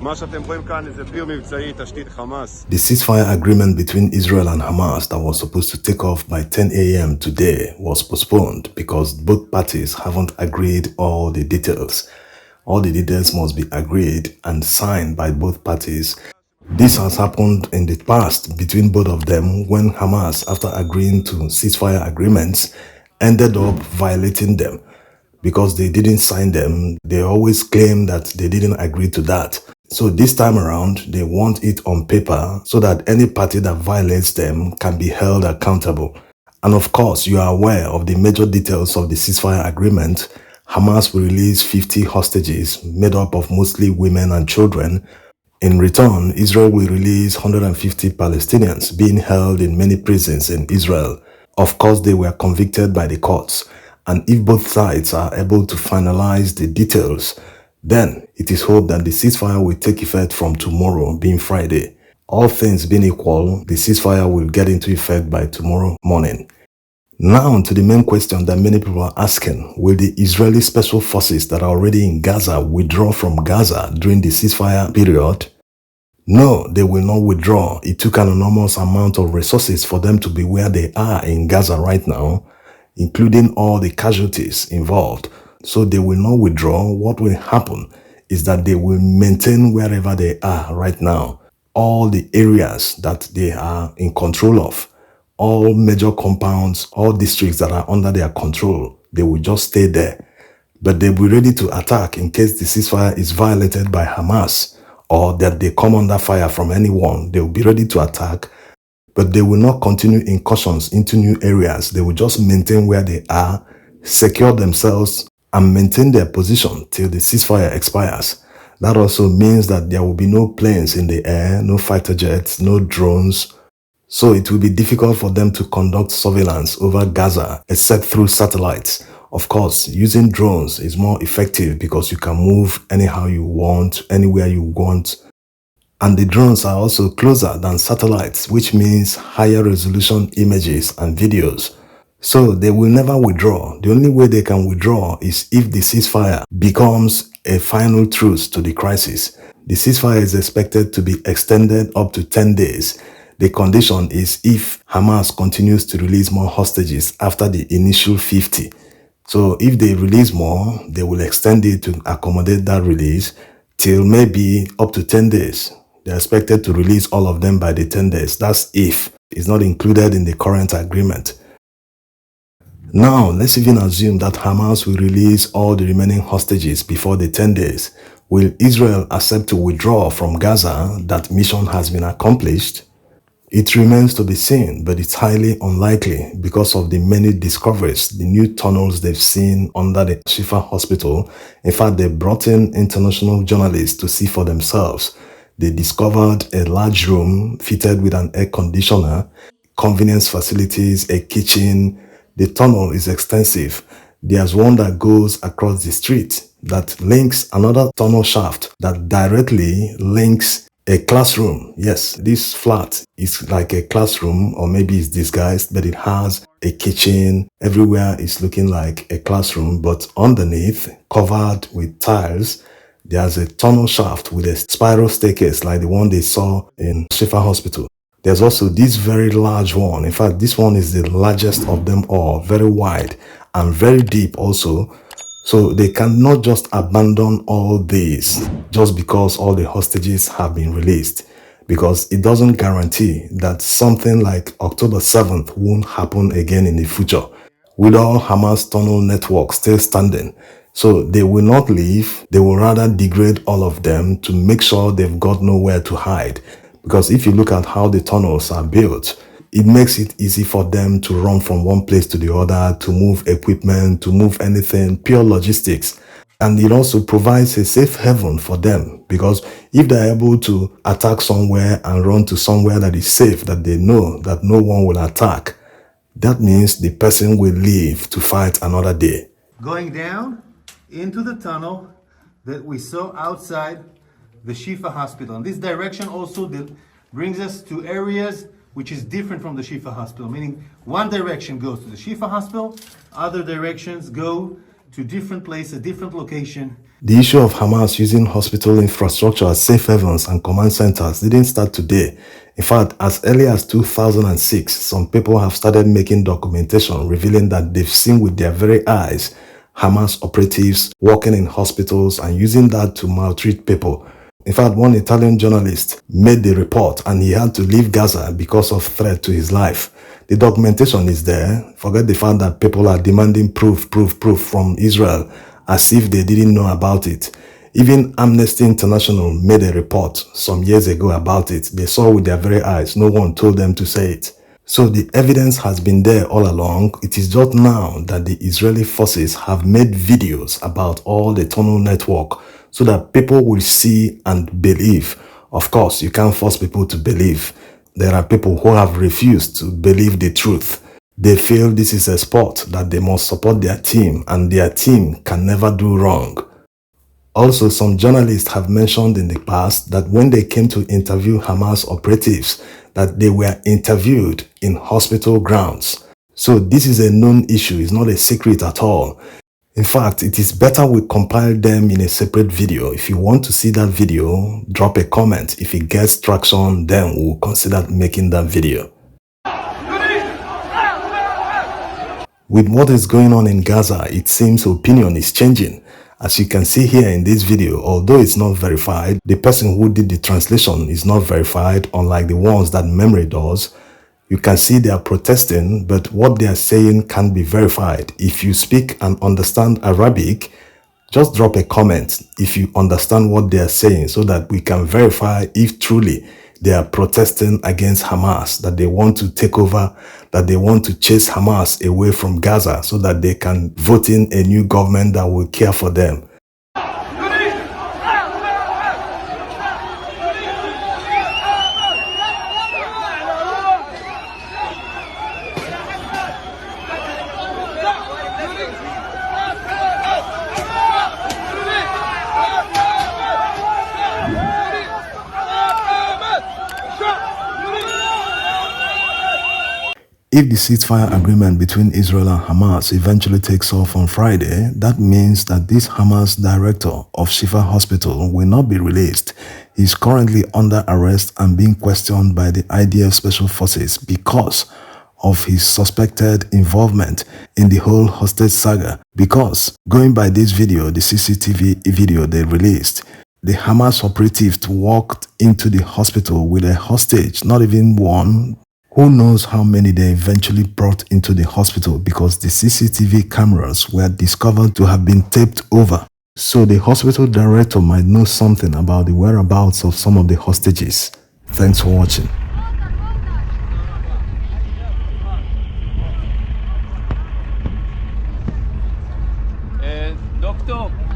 The ceasefire agreement between Israel and Hamas that was supposed to take off by 10 a.m. today was postponed because both parties haven't agreed all the details. All the details must be agreed and signed by both parties. This has happened in the past between both of them when Hamas, after agreeing to ceasefire agreements, ended up violating them. Because they didn't sign them, they always claim that they didn't agree to that. So this time around, they want it on paper so that any party that violates them can be held accountable. And of course, you are aware of the major details of the ceasefire agreement. Hamas will release 50 hostages made up of mostly women and children. In return, Israel will release 150 Palestinians being held in many prisons in Israel. Of course, they were convicted by the courts. And if both sides are able to finalize the details, then it is hoped that the ceasefire will take effect from tomorrow, being Friday. All things being equal, the ceasefire will get into effect by tomorrow morning. Now to the main question that many people are asking: will the Israeli special forces that are already in Gaza withdraw from Gaza during the ceasefire period? No, they will not withdraw. It took an enormous amount of resources for them to be where they are in Gaza right now, including all the casualties involved. So they will not withdraw. What will happen is that they will maintain wherever they are right now. All the areas that they are in control of, all major compounds, all districts that are under their control, they will just stay there. But they'll be ready to attack in case the ceasefire is violated by Hamas or that they come under fire from anyone. They will be ready to attack. But they will not continue incursions into new areas. They will just maintain where they are, secure themselves, and maintain their position till the ceasefire expires. That also means that there will be no planes in the air, no fighter jets, no drones. So it will be difficult for them to conduct surveillance over Gaza except through satellites. Of course, using drones is more effective because you can move anyhow you want, anywhere you want. And the drones are also closer than satellites, which means higher resolution images and videos. So they will never withdraw. The only way they can withdraw is if the ceasefire becomes a final truce to the crisis. The ceasefire is expected to be extended up to 10 days. The condition is if Hamas continues to release more hostages after the initial 50. So if they release more, they will extend it to accommodate that release till maybe up to 10 days. They're expected to release all of them by the 10 days. That's if it's not included in the current agreement. Now, let's even assume that Hamas will release all the remaining hostages before the 10 days. Will Israel accept to withdraw from Gaza? That mission has been accomplished. It remains to be seen, but it's highly unlikely because of the many discoveries, the new tunnels they've seen under the Shifa hospital. In fact, they brought in international journalists to see for themselves. They discovered a large room fitted with an air conditioner, convenience facilities, a kitchen. The tunnel is extensive. There's one that goes across the street that links another tunnel shaft that directly links a classroom. Yes, this flat is like a classroom, or maybe it's disguised, but it has a kitchen. Everywhere is looking like a classroom, but underneath, covered with tiles, there's a tunnel shaft with a spiral staircase like the one they saw in Shifa Hospital. There's also this very large one. In fact, this one is the largest of them all, very wide and very deep also. So they cannot just abandon all these just because all the hostages have been released, because it doesn't guarantee that something like October 7th won't happen again in the future with all Hamas tunnel network still standing. So they will not leave. They will rather degrade all of them to make sure they've got nowhere to hide. Because if you look at how the tunnels are built, it makes it easy for them to run from one place to the other, to move equipment, to move anything, pure logistics. And it also provides a safe haven for them, because if they're able to attack somewhere and run to somewhere that is safe, that they know that no one will attack, that means the person will leave to fight another day. Going down into the tunnel that we saw outside the Shifa hospital. And this direction also brings us to areas which is different from the Shifa hospital, meaning one direction goes to the Shifa hospital, other directions go to different places, different location. The issue of Hamas using hospital infrastructure as safe havens and command centers didn't start today. In fact, as early as 2006, some people have started making documentation revealing that they've seen with their very eyes Hamas operatives working in hospitals and using that to maltreat people. In fact, one Italian journalist made the report and he had to leave Gaza because of threat to his life. The documentation is there. Forget the fact that people are demanding proof from Israel as if they didn't know about it. Even Amnesty International made a report some years ago about it. They saw with their very eyes. No one told them to say it. So the evidence has been there all along. It is just now that the Israeli forces have made videos about all the tunnel network so that people will see and believe. Of course, you can't force people to believe. There are people who have refused to believe the truth. They feel this is a sport that they must support their team and their team can never do wrong. Also, some journalists have mentioned in the past that when they came to interview Hamas operatives, that they were interviewed in hospital grounds. So this is a known issue, it's not a secret at all. In fact, it is better we compile them in a separate video. If you want to see that video, drop a comment. If it gets traction, then we'll consider making that video. With what is going on in Gaza, it seems opinion is changing. As you can see here in this video, although it's not verified, the person who did the translation is not verified, unlike the ones that memory does. You can see they are protesting, but what they are saying can't be verified. If you speak and understand Arabic, just drop a comment if you understand what they are saying so that we can verify if truly they are protesting against Hamas, that they want to take over, that they want to chase Hamas away from Gaza so that they can vote in a new government that will care for them. If the ceasefire agreement between Israel and Hamas eventually takes off on Friday, that means that this Hamas director of Shifa Hospital will not be released. He is currently under arrest and being questioned by the IDF Special Forces because of his suspected involvement in the whole hostage saga. Because, going by this video, the CCTV video they released, the Hamas operatives walked into the hospital with a hostage, not even one. Who knows how many they eventually brought into the hospital because the CCTV cameras were discovered to have been taped over. So the hospital director might know something about the whereabouts of some of the hostages. Thanks for watching. Doctor.